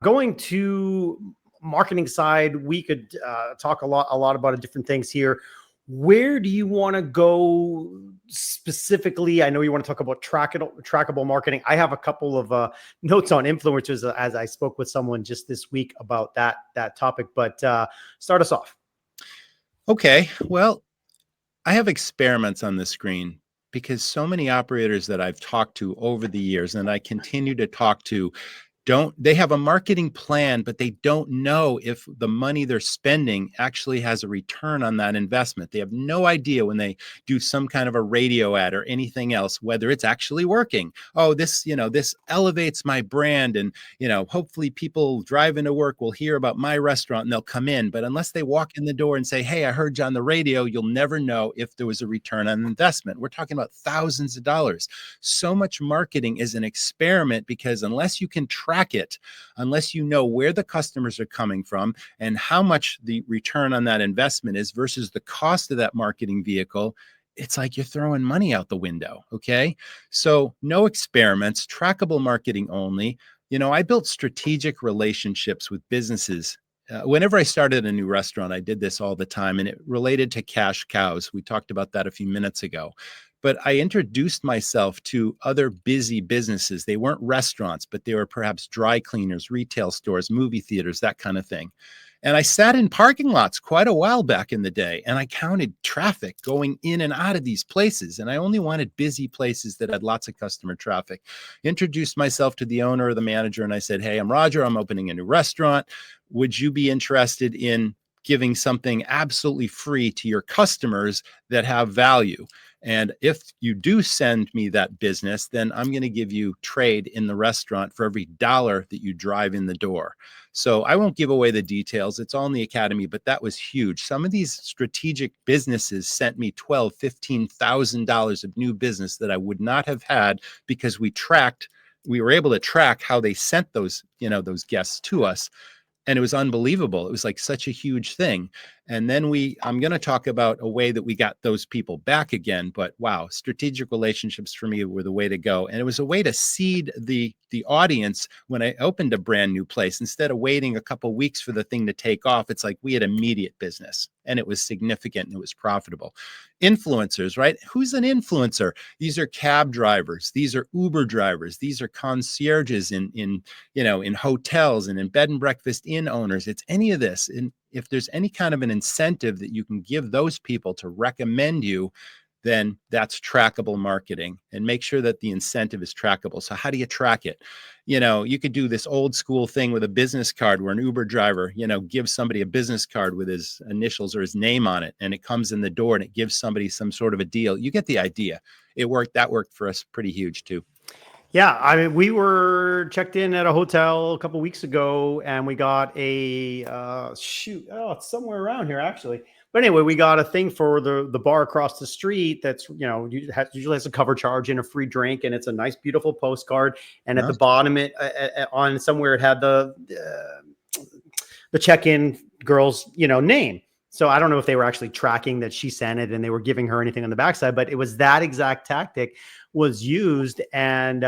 Going to marketing side, we could talk a lot about different things here. Where do you want to go specifically? I know you want to talk about trackable marketing. I have a couple of notes on influencers as I spoke with someone just this week about that topic. But start us off. Okay, well, I have experiments on the screen because so many operators that I've talked to over the years and I continue to talk to they have a marketing plan, but they don't know if the money they're spending actually has a return on that investment. They have no idea when they do some kind of a radio ad or anything else, whether it's actually working. Oh, this elevates my brand. And, hopefully people driving to work will hear about my restaurant and they'll come in. But unless they walk in the door and say, hey, I heard you on the radio, you'll never know if there was a return on investment. We're talking about thousands of dollars. So much marketing is an experiment because unless you can track it, unless you know where the customers are coming from and how much the return on that investment is versus the cost of that marketing vehicle, it's like you're throwing money out the window. Okay. So no experiments, trackable marketing only. I built strategic relationships with businesses. Whenever I started a new restaurant, I did this all the time, and it related to cash cows. We talked about that a few minutes ago. But I introduced myself to other busy businesses. They weren't restaurants, but they were perhaps dry cleaners, retail stores, movie theaters, that kind of thing. And I sat in parking lots quite a while back in the day, and I counted traffic going in and out of these places. And I only wanted busy places that had lots of customer traffic. Introduced myself to the owner or the manager, and I said, hey, I'm Roger. I'm opening a new restaurant. Would you be interested in giving something absolutely free to your customers that have value? And if you do send me that business, then I'm going to give you trade in the restaurant for every dollar that you drive in the door. So I won't give away the details. It's all in the academy, but that was huge. Some of these strategic businesses sent me $12,000, $15,000 of new business that I would not have had because we were able to track how they sent those guests to us. And it was unbelievable. It was like such a huge thing. And then I'm going to talk about a way that we got those people back again. But wow, strategic relationships for me were the way to go. And it was a way to seed the audience when I opened a brand new place. Instead of waiting a couple of weeks for the thing to take off, it's like we had immediate business and it was significant and it was profitable. Influencers, right? Who's an influencer? These are cab drivers. These are Uber drivers. These are concierges in hotels and in bed and breakfast inn owners. It's any of this. And if there's any kind of an incentive that you can give those people to recommend you, then that's trackable marketing, and make sure that the incentive is trackable. So how do you track it? You could do this old school thing with a business card where an Uber driver, gives somebody a business card with his initials or his name on it, and it comes in the door and it gives somebody some sort of a deal. You get the idea. That worked for us pretty huge too. Yeah, I mean, we were checked in at a hotel a couple of weeks ago, and we got a it's somewhere around here actually. But anyway, we got a thing for the bar across the street that's usually has a cover charge and a free drink, and it's a nice, beautiful postcard. And at the bottom, on somewhere it had the check-in girl's name. So I don't know if they were actually tracking that she sent it and they were giving her anything on the backside, but it was that exact tactic was used. And,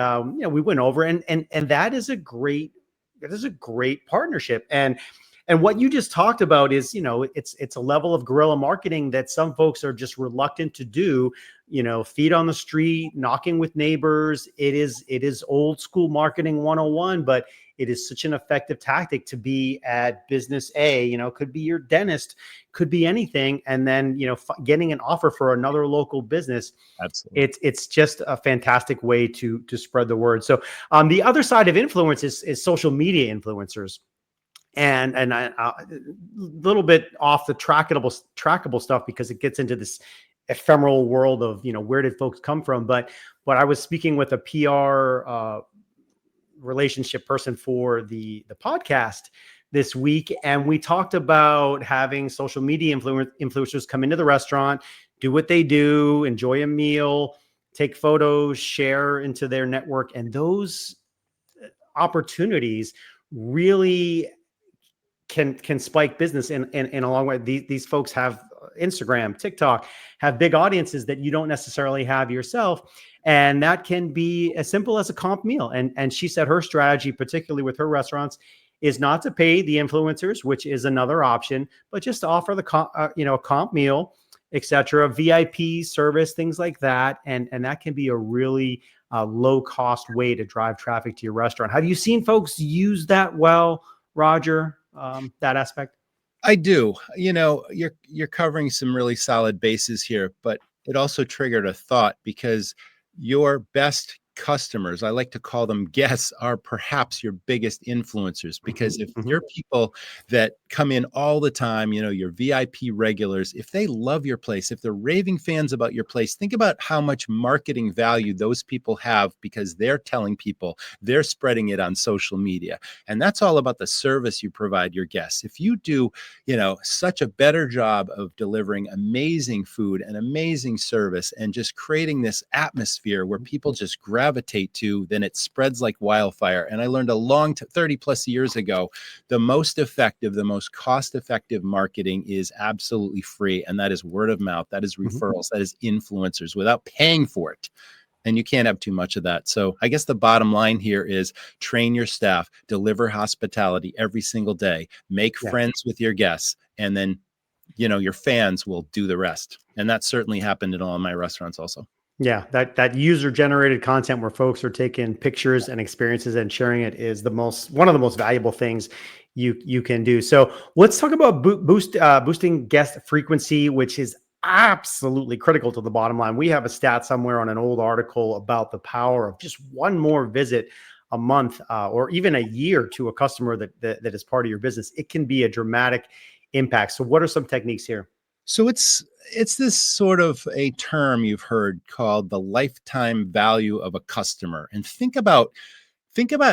we went over and that is a great partnership. And what you just talked about is, it's a level of guerrilla marketing that some folks are just reluctant to do, feet on the street, knocking with neighbors. It is old school marketing 101, but it is such an effective tactic to be at business A, could be your dentist, could be anything. And then, getting an offer for another local business. Absolutely. It's just a fantastic way to spread the word. So the other side of influence is social media influencers. And a little bit off the trackable stuff because it gets into this ephemeral world of, where did folks come from? But I was speaking with a PR relationship person for the podcast this week, and we talked about having social media influencers come into the restaurant, do what they do, enjoy a meal, take photos, share into their network, and those opportunities really can spike business in a long way. These folks have Instagram, TikTok, have big audiences that you don't necessarily have yourself. And that can be as simple as a comp meal. And she said her strategy, particularly with her restaurants, is not to pay the influencers, which is another option, but just to offer a comp meal, etc., VIP service, things like that, and that can be a really low cost way to drive traffic to your restaurant. Have you seen folks use that well, Roger? That aspect? I do. You're covering some really solid bases here, but it also triggered a thought because your best customers, I like to call them guests, are perhaps your biggest influencers. Hmm. Because if Hmm. you're people that come in all the time, your VIP regulars, if they love your place, if they're raving fans about your place, think about how much marketing value those people have because they're telling people, they're spreading it on social media. And that's all about the service you provide your guests. If you do such a better job of delivering amazing food and amazing service and just creating this atmosphere where people just gravitate to, then it spreads like wildfire. And I learned 30 plus years ago, the most effective, the most cost effective marketing is absolutely free. And that is word of mouth. That is Hmm. referrals. That is influencers without paying for it. And you can't have too much of that. So I guess the bottom line here is train your staff, deliver hospitality every single day, make Yeah. friends with your guests, and then, your fans will do the rest. And that certainly happened in all of my restaurants also. Yeah, that user generated content where folks are taking pictures and experiences and sharing it is one of the most valuable things you can do. So let's talk about boosting guest frequency, which is absolutely critical to the bottom line. We have a stat somewhere on an old article about the power of just one more visit a month or even a year to a customer that is part of your business. It can be a dramatic impact. So what are some techniques here? So it's this sort of a term you've heard called the lifetime value of a customer. And think about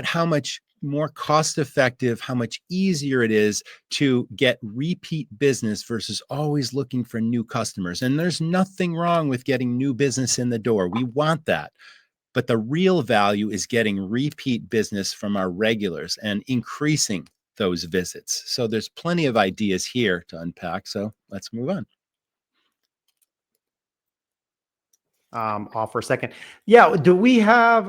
how much more cost effective, how much easier it is to get repeat business versus always looking for new customers. And there's nothing wrong with getting new business in the door. We want that. But the real value is getting repeat business from our regulars and increasing those visits. So there's plenty of ideas here to unpack. So let's move on. Off for a second. Yeah, do we have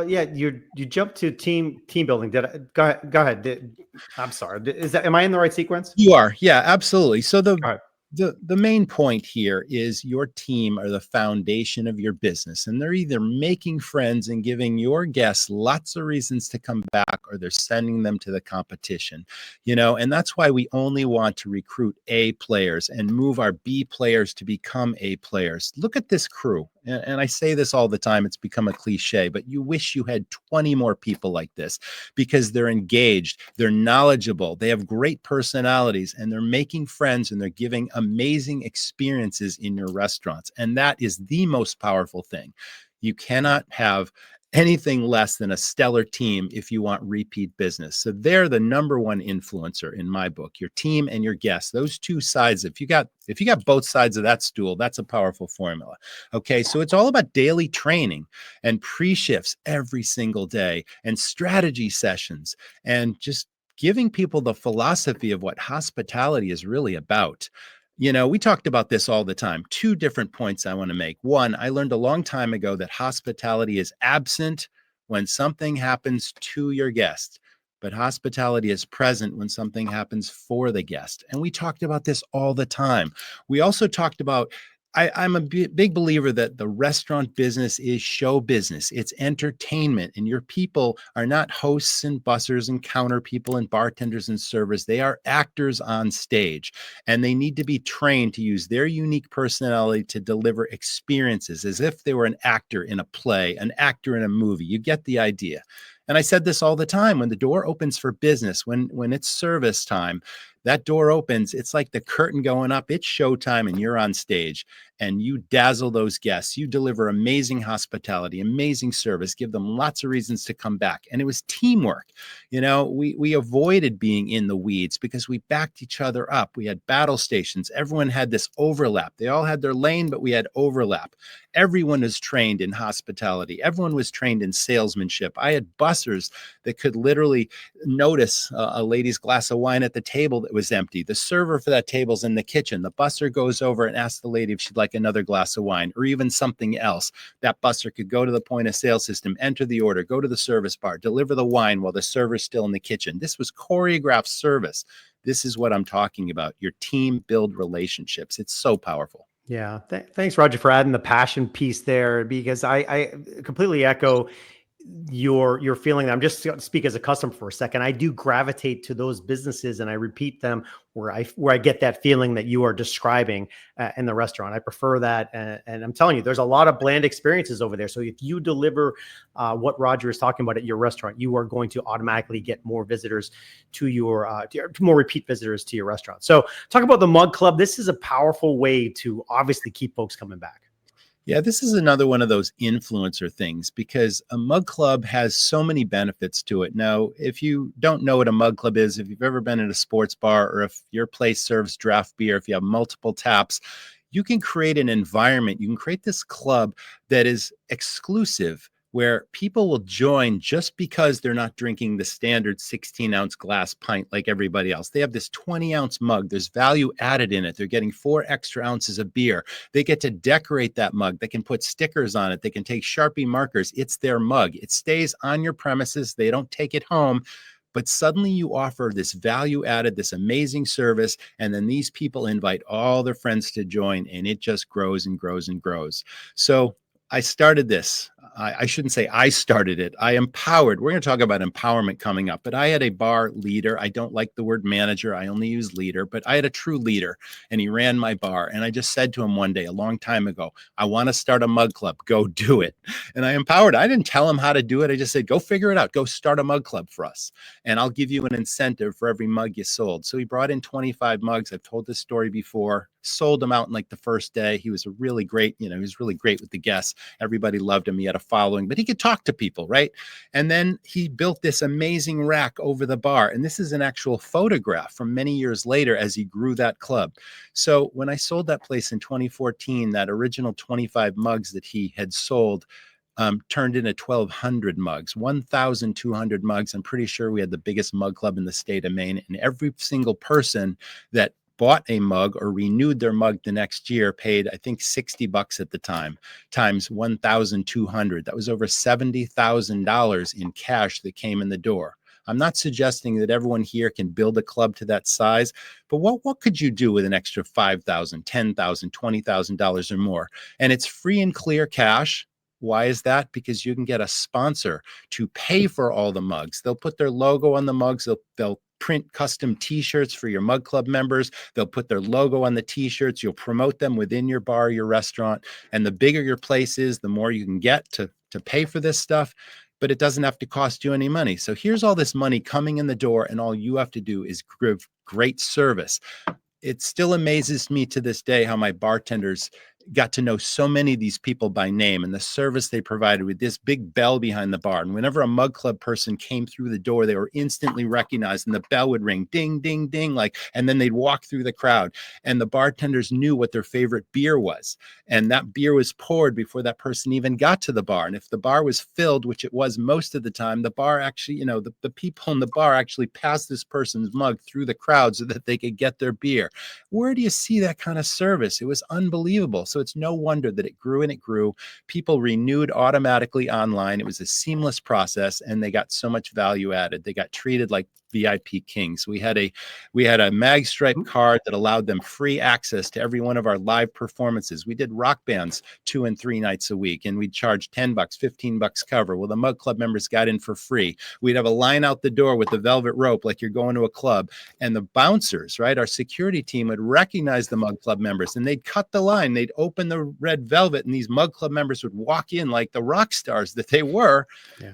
yeah, you jumped to team building. Did I go ahead. I'm sorry. Is that, am I in the right sequence? You are. Yeah, absolutely. So the Go ahead. the main point here is your team are the foundation of your business, and they're either making friends and giving your guests lots of reasons to come back, or they're sending them to the competition. And that's why we only want to recruit A players and move our B players to become A players. Look at this crew. And I say this all the time, it's become a cliche, but you wish you had 20 more people like this because they're engaged, they're knowledgeable, they have great personalities, and they're making friends and they're giving amazing experiences in your restaurants. And that is the most powerful thing. You cannot have anything less than a stellar team if you want repeat business. So they're the number one influencer in my book, your team and your guests. Those two sides, if you got both sides of that stool, that's a powerful formula. Okay, so it's all about daily training and pre-shifts every single day and strategy sessions and just giving people the philosophy of what hospitality is really about. We talked about this all the time. Two different points I want to make. One, I learned a long time ago that hospitality is absent when something happens to your guest, but hospitality is present when something happens for the guest. And we talked about this all the time. We also talked about I'm a big believer that the restaurant business is show business. It's entertainment, and your people are not hosts and bussers and counter people and bartenders and servers. They are actors on stage, and they need to be trained to use their unique personality to deliver experiences as if they were an actor in a play, an actor in a movie. You get the idea. And I said this all the time, when the door opens for business, when it's service time, that door opens, it's like the curtain going up, it's showtime, and you're on stage and you dazzle those guests. You deliver amazing hospitality, amazing service, give them lots of reasons to come back. And it was teamwork. We avoided being in the weeds because we backed each other up. We had battle stations. Everyone had this overlap. They all had their lane, but we had overlap. Everyone was trained in hospitality. Everyone was trained in salesmanship. I had bussers that could literally notice a lady's glass of wine at the table that was empty. The server for that table's in the kitchen. The busser goes over and asks the lady if she'd like another glass of wine or even something else. That busser could go to the point of sale system, enter the order, go to the service bar, deliver the wine while the server's still in the kitchen. This was choreographed service. This is what I'm talking about. Your team build relationships. It's so powerful. Yeah. Thanks, Roger, for adding the passion piece there, because I completely echo your feeling. I'm just going to speak as a customer for a second. I do gravitate to those businesses and I repeat them where I get that feeling that you are describing in the restaurant. I prefer that. And I'm telling you, there's a lot of bland experiences over there. So if you deliver what Roger is talking about at your restaurant, you are going to automatically get more visitors to more repeat visitors to your restaurant. So talk about the Mug Club. This is a powerful way to obviously keep folks coming back. Yeah, this is another one of those influencer things because a mug club has so many benefits to it. Now, if you don't know what a mug club is, if you've ever been at a sports bar or if your place serves draft beer, if you have multiple taps, you can create an environment. You can create this club that is exclusive where people will join just because they're not drinking the standard 16-ounce glass pint like everybody else. They have this 20-ounce mug. There's value added in it. They're getting 4 extra ounces of beer. They get to decorate that mug. They can put stickers on it. They can take Sharpie markers. It's their mug. It stays on your premises. They don't take it home. But suddenly you offer this value added, this amazing service, and then these people invite all their friends to join, and it just grows and grows and grows. So I started this. I shouldn't say I started it. I empowered. We're going to talk about empowerment coming up, but I had a bar leader. I don't like the word manager. I only use leader, but I had a true leader and he ran my bar. And I just said to him one day, a long time ago, I want to start a mug club. Go do it. And I empowered. I didn't tell him how to do it. I just said, go figure it out. Go start a mug club for us. And I'll give you an incentive for every mug you sold. So he brought in 25 mugs. I've told this story before. Sold them out in like the first day. He was he was really great with the guests. Everybody loved him. He had a following, but he could talk to people, right? And then he built this amazing rack over the bar. And this is an actual photograph from many years later as he grew that club. So when I sold that place in 2014, that original 25 mugs that he had sold turned into 1,200 mugs, 1,200 mugs. I'm pretty sure we had the biggest mug club in the state of Maine. And every single person that bought a mug or renewed their mug the next year paid, I think, $60 at the time, times 1,200. That was over $70,000 in cash that came in the door. I'm not suggesting that everyone here can build a club to that size, but what could you do with an extra $5,000, $10,000, $20,000 or more? And it's free and clear cash. Why is that? Because you can get a sponsor to pay for all the mugs. They'll put their logo on the mugs. They'll print custom t-shirts for your mug club members. They'll put their logo on the t-shirts. You'll promote them within your bar, your restaurant. And the bigger your place is, the more you can get to pay for this stuff. But it doesn't have to cost you any money. So here's all this money coming in the door, and all you have to do is give great service. It still amazes me to this day how my bartenders got to know so many of these people by name and the service they provided with this big bell behind the bar. And whenever a mug club person came through the door, they were instantly recognized and the bell would ring, ding, ding, ding, and then they'd walk through the crowd. And the bartenders knew what their favorite beer was. And that beer was poured before that person even got to the bar. And if the bar was filled, which it was most of the time, the bar actually, the people in the bar actually passed this person's mug through the crowd so that they could get their beer. Where do you see that kind of service? It was unbelievable. So it's no wonder that it grew and it grew. People renewed automatically online. It was a seamless process and they got so much value added. They got treated like VIP kings. We had a mag stripe card that allowed them free access to every one of our live performances. We did rock bands 2 and 3 nights a week and we'd charge $10, $15 cover. Well, the Mug Club members got in for free. We'd have a line out the door with the velvet rope like you're going to a club, and the bouncers, right, our security team would recognize the Mug Club members and they'd cut the line. They'd open the red velvet and these Mug Club members would walk in like the rock stars that they were. Yeah.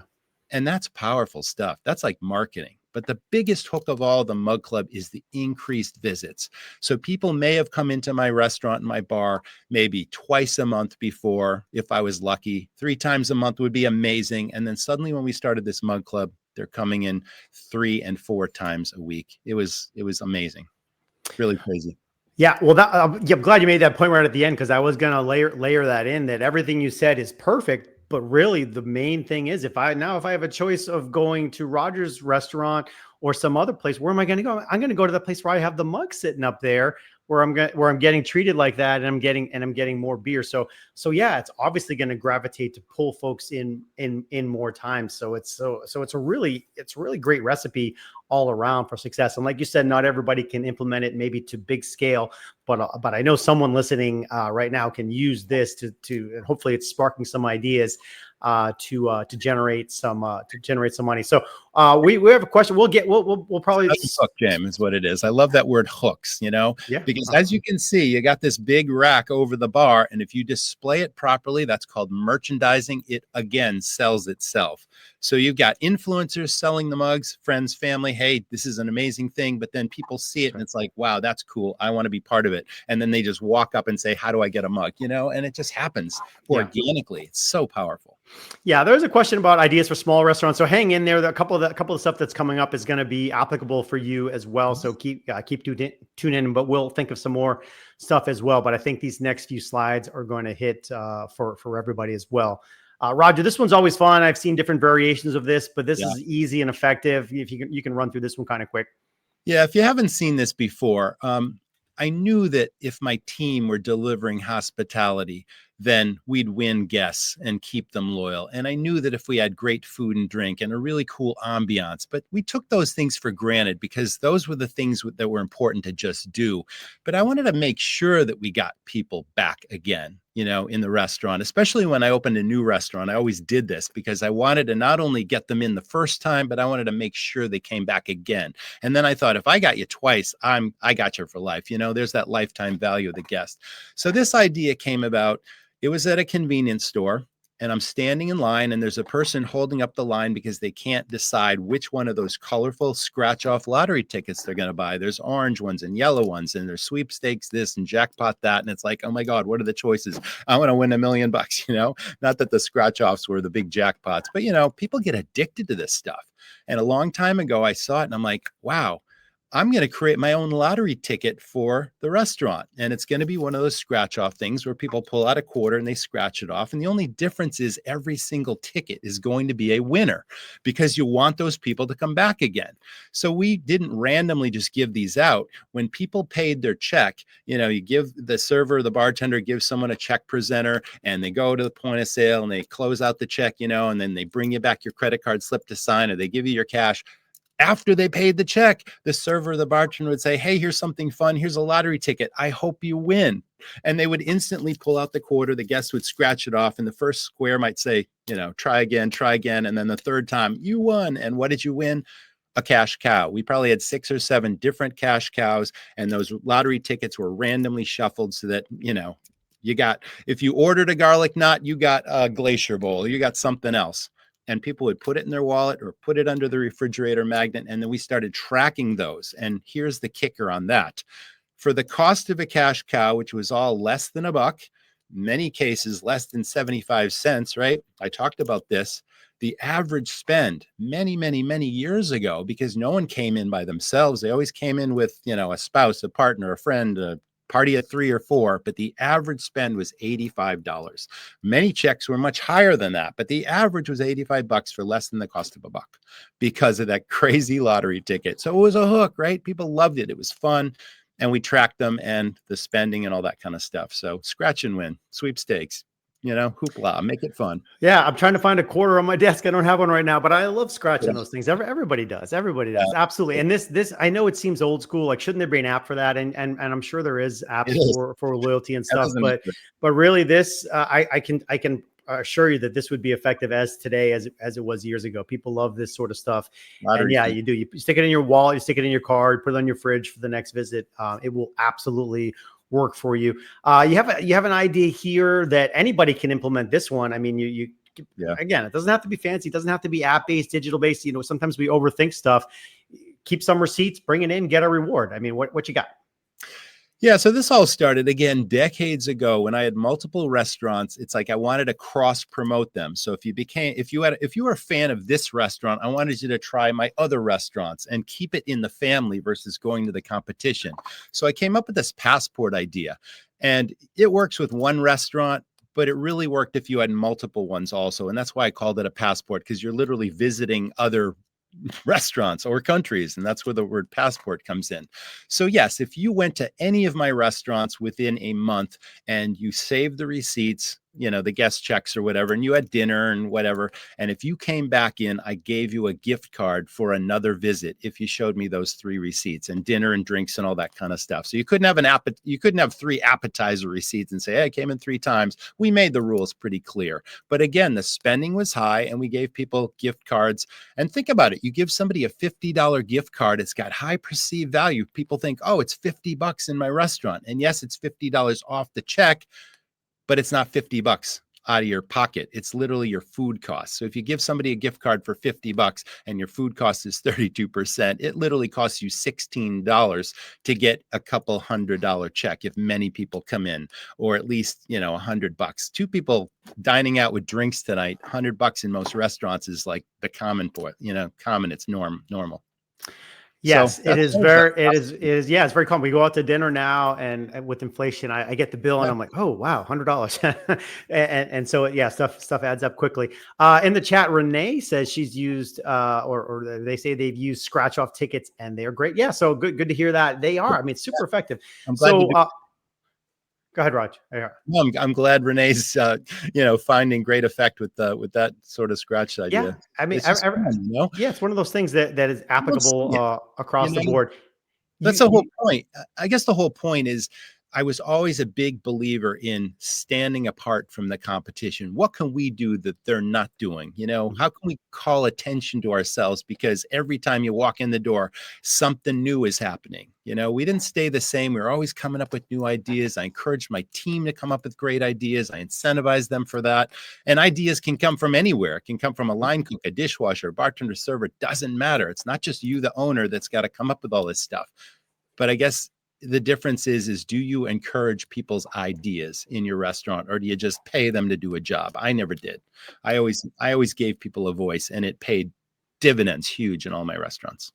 And that's powerful stuff. That's like marketing. But the biggest hook of all the Mug Club is the increased visits. So people may have come into my restaurant and my bar maybe twice a month before, if I was lucky. 3 times a month would be amazing. And then suddenly when we started this Mug Club, they're coming in 3 and 4 times a week. It was amazing. Really crazy. Yeah, well, I'm glad you made that point right at the end, because I was going to layer that in, that everything you said is perfect. But really, the main thing is, if I have a choice of going to Roger's restaurant or some other place, where am I going to go? I'm going to go to the place where I have the mug sitting up there, where I'm getting treated like that, and I'm getting more beer. So yeah, it's obviously going to gravitate to pull folks in more times. So it's a really great recipe all around for success. And like you said, not everybody can implement it maybe to big scale, but I know someone listening right now can use this to and hopefully it's sparking some ideas to generate some money. So we have a question. We'll probably Hook, Jam, is what it is. I love that word hooks, yeah. because as you can see, you got this big rack over the bar. And if you display it properly, that's called merchandising. It again sells itself. So you've got influencers selling the mugs, friends, family. Hey, this is an amazing thing. But then people see it and it's like, wow, that's cool. I want to be part of it. And then they just walk up and say, how do I get a mug? And it just happens organically. It's so powerful. Yeah, there's a question about ideas for small restaurants. So hang in there. A couple of stuff that's coming up is going to be applicable for you as well. So keep tune in, but we'll think of some more stuff as well. But I think these next few slides are going to hit for everybody as well. Roger, this one's always fun. I've seen different variations of this, but this is easy and effective. If you can run through this one kind of quick. Yeah, if you haven't seen this before, I knew that if my team were delivering hospitality, then we'd win guests and keep them loyal. And I knew that if we had great food and drink and a really cool ambiance, but we took those things for granted because those were the things that were important to just do. But I wanted to make sure that we got people back again, in the restaurant, especially when I opened a new restaurant. I always did this because I wanted to not only get them in the first time, but I wanted to make sure they came back again. And then I thought, if I got you twice, I got you for life. There's that lifetime value of the guest. So this idea came about. It was at a convenience store, and I'm standing in line, and there's a person holding up the line because they can't decide which one of those colorful scratch-off lottery tickets they're going to buy. There's orange ones and yellow ones, and there's sweepstakes this and jackpot that. And it's like, oh my God, what are the choices? I want to win $1 million, Not that the scratch-offs were the big jackpots, but people get addicted to this stuff. And a long time ago, I saw it, and I'm like, wow. I'm going to create my own lottery ticket for the restaurant. And it's going to be one of those scratch off things where people pull out a quarter and they scratch it off. And the only difference is every single ticket is going to be a winner because you want those people to come back again. So we didn't randomly just give these out. When people paid their check, you give the server, the bartender gives someone a check presenter, and they go to the point of sale and they close out the check, and then they bring you back your credit card slip to sign, or they give you your cash. After they paid the check, the server, the bartender would say, hey, here's something fun. Here's a lottery ticket. I hope you win. And they would instantly pull out the quarter. The guest would scratch it off. And the first square might say, try again. And then the third time, you won. And what did you win? A cash cow. We probably had 6 or 7 different cash cows. And those lottery tickets were randomly shuffled so that, you got, if you ordered a garlic knot, you got a glacier bowl, you got something else. And people would put it in their wallet or put it under the refrigerator magnet. And then we started tracking those. And here's the kicker on that. For the cost of a cash cow, which was all less than $1, many cases less than 75 cents, right? I talked about this. The average spend many, many, many years ago, because no one came in by themselves. They always came in with, a spouse, a partner, a friend, a party of 3 or 4, but the average spend was $85. Many checks were much higher than that, but the average was $85 for less than the cost of $1 because of that crazy lottery ticket. So it was a hook, right? People loved it. It was fun. And we tracked them and the spending and all that kind of stuff. So scratch and win, sweepstakes, hoopla, make it fun. Yeah, I'm trying to find a quarter on my desk. I don't have one right now, but I love scratching those things. Everybody does. Everybody does. Absolutely. And this, I know it seems old school. Like, shouldn't there be an app for that? And I'm sure there is apps for loyalty and stuff. But really, this I can assure you that this would be effective as today as it was years ago. People love this sort of stuff. And yeah, you do. You stick it in your wallet, you stick it in your card, put it on your fridge for the next visit. It will absolutely work for you. You have an idea here that anybody can implement this one. I mean, again, it doesn't have to be fancy. It doesn't have to be app-based, digital-based. Sometimes we overthink stuff. Keep some receipts, bring it in, get a reward. I mean, what you got? Yeah, so this all started again decades ago when I had multiple restaurants. It's like I wanted to cross promote them. So if you were a fan of this restaurant, I wanted you to try my other restaurants and keep it in the family versus going to the competition. So I came up with this passport idea, and it works with one restaurant, but it really worked if you had multiple ones also. And that's why I called it a passport, because you're literally visiting other restaurants or countries. And that's where the word passport comes in. So yes, if you went to any of my restaurants within a month and you saved the receipts, the guest checks or whatever, and you had dinner and whatever, and if you came back in, I gave you a gift card for another visit if you showed me those 3 receipts, and dinner and drinks and all that kind of stuff. So you couldn't have 3 appetizer receipts and say, hey, I came in 3 times. We made the rules pretty clear. But again, the spending was high and we gave people gift cards. And think about it. You give somebody a $50 gift card, it's got high perceived value. People think, oh, it's $50 in my restaurant. And yes, it's $50 off the check, but it's not $50 out of your pocket. It's literally your food costs. So if you give somebody a gift card for $50 and your food cost is 32%, it literally costs you $16 to get a couple $100 check if many people come in, or at least, $100. 2 people dining out with drinks tonight, $100 in most restaurants is like the common it's normal. Yes, So it is very, yeah, it's very common. We go out to dinner now, and with inflation, I get the bill and I'm like, oh, wow, $100. and so, yeah, stuff adds up quickly. In the chat, Renee says she's used, or they say they've used scratch off tickets and they're great. Yeah. So good to hear that they are. I mean, it's super effective. I'm glad so, go ahead, Raj. No, I'm glad Renee's, finding great effect with that sort of scratch idea. Yeah, I mean, it's fun, yeah, it's one of those things that is applicable across the board. That's the whole point. I guess the whole point is I was always a big believer in standing apart from the competition. What can we do that they're not doing? How can we call attention to ourselves? Because every time you walk in the door, something new is happening. We didn't stay the same. We were always coming up with new ideas. I encouraged my team to come up with great ideas. I incentivized them for that. And ideas can come from anywhere. It can come from a line cook, a dishwasher, a bartender, server. It doesn't matter. It's not just you, the owner, that's got to come up with all this stuff. But I guess the difference is do you encourage people's ideas in your restaurant, or do you just pay them to do a job? I never did. I always gave people a voice, and it paid dividends huge in all my restaurants.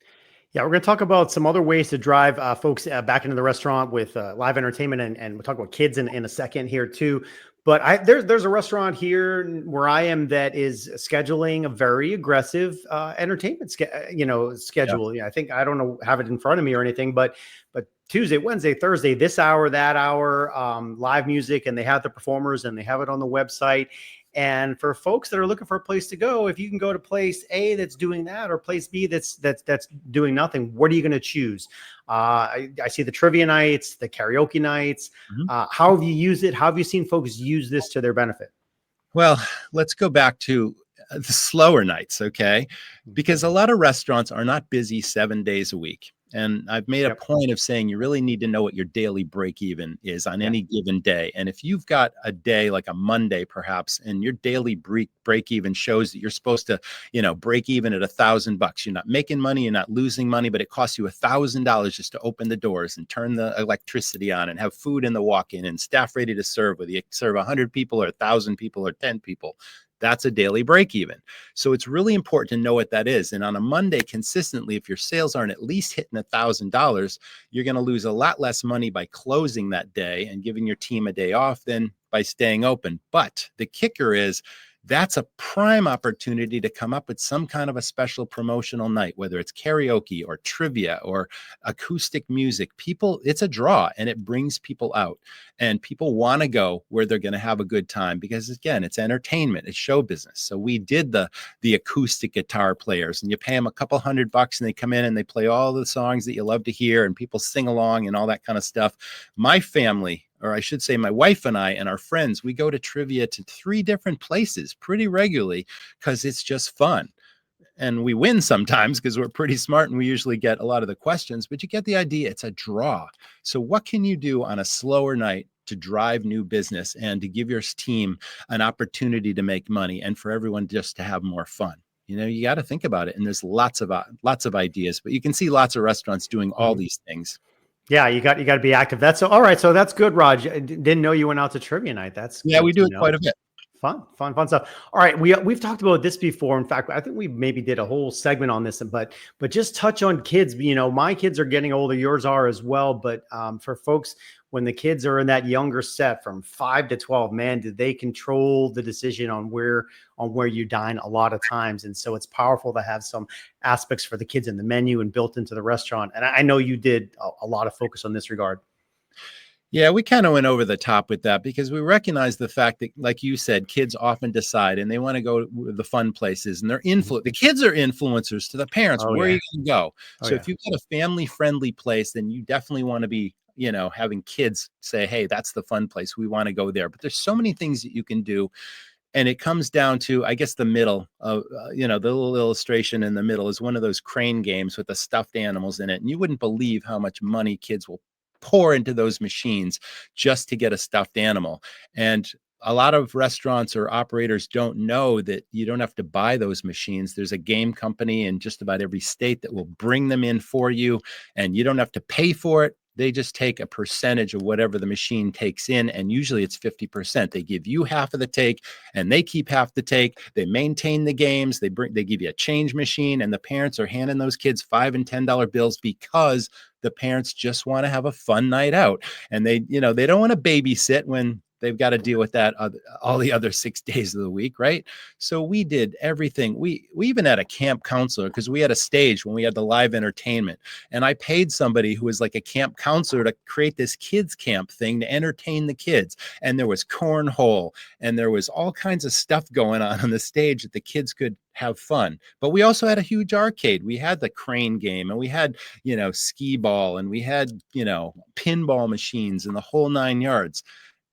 Yeah, we're going to talk about some other ways to drive folks back into the restaurant with live entertainment, and we'll talk about kids in a second here too. But there's a restaurant here where I am that is scheduling a very aggressive entertainment schedule. Yeah. I think, I don't know, have it in front of me or anything, but Tuesday, Wednesday, Thursday, this hour, that hour, live music, and they have the performers and they have it on the website. And for folks that are looking for a place to go, if you can go to place A that's doing that, or place B that's doing nothing, what are you going to choose? I see the trivia nights, the karaoke nights. Mm-hmm. How have you used it? How have you seen folks use this to their benefit? Well, let's go back to the slower nights, okay? Because a lot of restaurants are not busy 7 days a week. And I've made a point of saying you really need to know what your daily break even is on any given day. And if you've got a day like a Monday, perhaps, and your daily break even shows that you're supposed to, break even at $1,000, you're not making money, you're not losing money, but it costs you $1,000 just to open the doors and turn the electricity on and have food in the walk-in and staff ready to serve, whether you serve 100 people or 1,000 people or 10 people. That's a daily break even. So it's really important to know what that is. And on a Monday, consistently, if your sales aren't at least hitting $1,000, you're going to lose a lot less money by closing that day and giving your team a day off than by staying open. But the kicker is, that's a prime opportunity to come up with some kind of a special promotional night, whether it's karaoke or trivia or acoustic music. It's a draw, and it brings people out, and people want to go where they're going to have a good time, because again, it's entertainment, it's show business. So we did the acoustic guitar players, and you pay them a couple $100 and they come in and they play all the songs that you love to hear, and people sing along and all that kind of stuff. My family, or I should say my wife and I and our friends, we go to trivia to 3 different places pretty regularly because it's just fun. And we win sometimes because we're pretty smart and we usually get a lot of the questions, but you get the idea. It's a draw. So what can you do on a slower night to drive new business and to give your team an opportunity to make money and for everyone just to have more fun? You got to think about it. And there's lots of ideas, but you can see lots of restaurants doing all these things. Yeah, you got to be active. All right. So that's good, Raj. I didn't know you went out to trivia night. We do it quite a bit. Fun stuff. All right, we've talked about this before. In fact, I think we maybe did a whole segment on this, but just touch on kids. You know, my kids are getting older, yours are as well. But for folks, when the kids are in that younger set from 5 to 12, man, do they control the decision on where you dine a lot of times? And so it's powerful to have some aspects for the kids in the menu and built into the restaurant. And I know you did a lot of focus on this regard. Yeah, we kind of went over the top with that because we recognize the fact that, like you said, kids often decide and they want to go to the fun places, and the kids are influencers to the parents. Oh Where are yeah. you going to go? Oh So yeah. if you've got a family friendly place, then you definitely want to be, having kids say, hey, that's the fun place. We want to go there. But there's so many things that you can do. And it comes down to, I guess, the middle of, the little illustration in the middle is one of those crane games with the stuffed animals in it. And you wouldn't believe how much money kids will pour into those machines just to get a stuffed animal. And a lot of restaurants or operators don't know that you don't have to buy those machines. There's a game company in just about every state that will bring them in for you, and you don't have to pay for it. They just take a percentage of whatever the machine takes in, and usually it's 50%. They give you half of the take, and they keep half the take. They maintain the games. They give you a change machine, and the parents are handing those kids $5 and $10 bills because the parents just want to have a fun night out, and they don't want to babysit when they've got to deal with that all the other 6 days of the week, right? So we did everything. We even had a camp counselor because we had a stage when we had the live entertainment, and I paid somebody who was like a camp counselor to create this kids camp thing to entertain the kids. And there was cornhole, and there was all kinds of stuff going on the stage that the kids could have fun. But we also had a huge arcade. We had the crane game, and we had, skee ball, and we had, pinball machines and the whole 9 yards.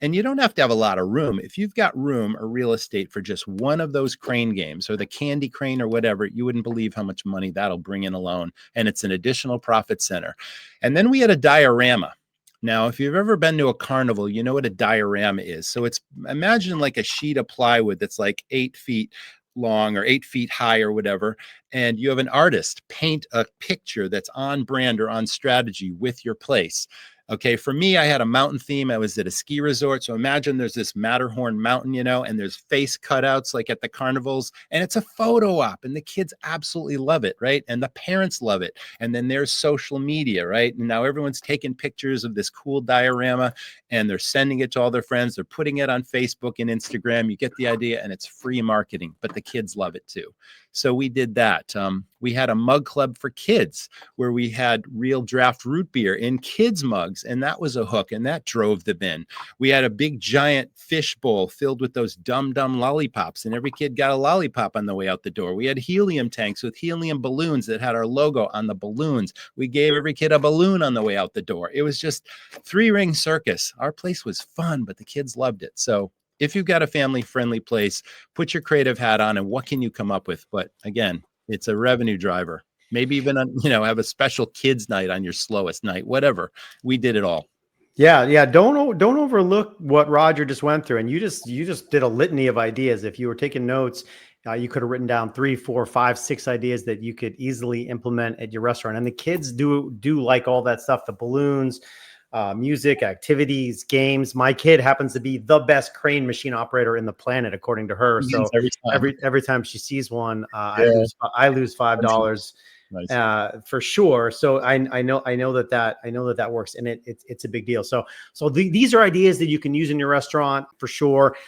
And you don't have to have a lot of room. If you've got room or real estate for just one of those crane games or the candy crane or whatever, you wouldn't believe how much money that'll bring in alone. And it's an additional profit center. And then we had a diorama. Now, if you've ever been to a carnival, you know what a diorama is. So imagine like a sheet of plywood that's like 8 feet long or 8 feet high or whatever. And you have an artist paint a picture that's on brand or on strategy with your place. Okay, for me, I had a mountain theme. I was at a ski resort. So imagine there's this Matterhorn mountain, and there's face cutouts like at the carnivals, and it's a photo op, and the kids absolutely love it, right? And the parents love it. And then there's social media, right? And now everyone's taking pictures of this cool diorama, and they're sending it to all their friends. They're putting it on Facebook and Instagram. You get the idea, and it's free marketing, but the kids love it too. So we did that. We had a mug club for kids where we had real draft root beer in kids' mugs, and that was a hook, and that drove them in. We had a big giant fish bowl filled with those dumb lollipops, and every kid got a lollipop on the way out the door. We had helium tanks with helium balloons that had our logo on the balloons. We gave every kid a balloon on the way out the door. It was just 3-ring circus. Our place was fun, but the kids loved it. So if you've got a family-friendly place, put your creative hat on, and what can you come up with? But again, it's a revenue driver. Maybe even, have a special kids night on your slowest night, whatever. We did it all. Yeah. Don't overlook what Roger just went through. And you just did a litany of ideas. If you were taking notes, you could have written down 3, 4, 5, 6 ideas that you could easily implement at your restaurant. And the kids do like all that stuff, the balloons, music, activities, games. My kid happens to be the best crane machine operator in the planet, according to her. So Every time. every time she sees one, Yeah. I lose $5. Nice. For sure. So I know that works, and it's a big deal. So these are ideas that you can use in your restaurant for sure.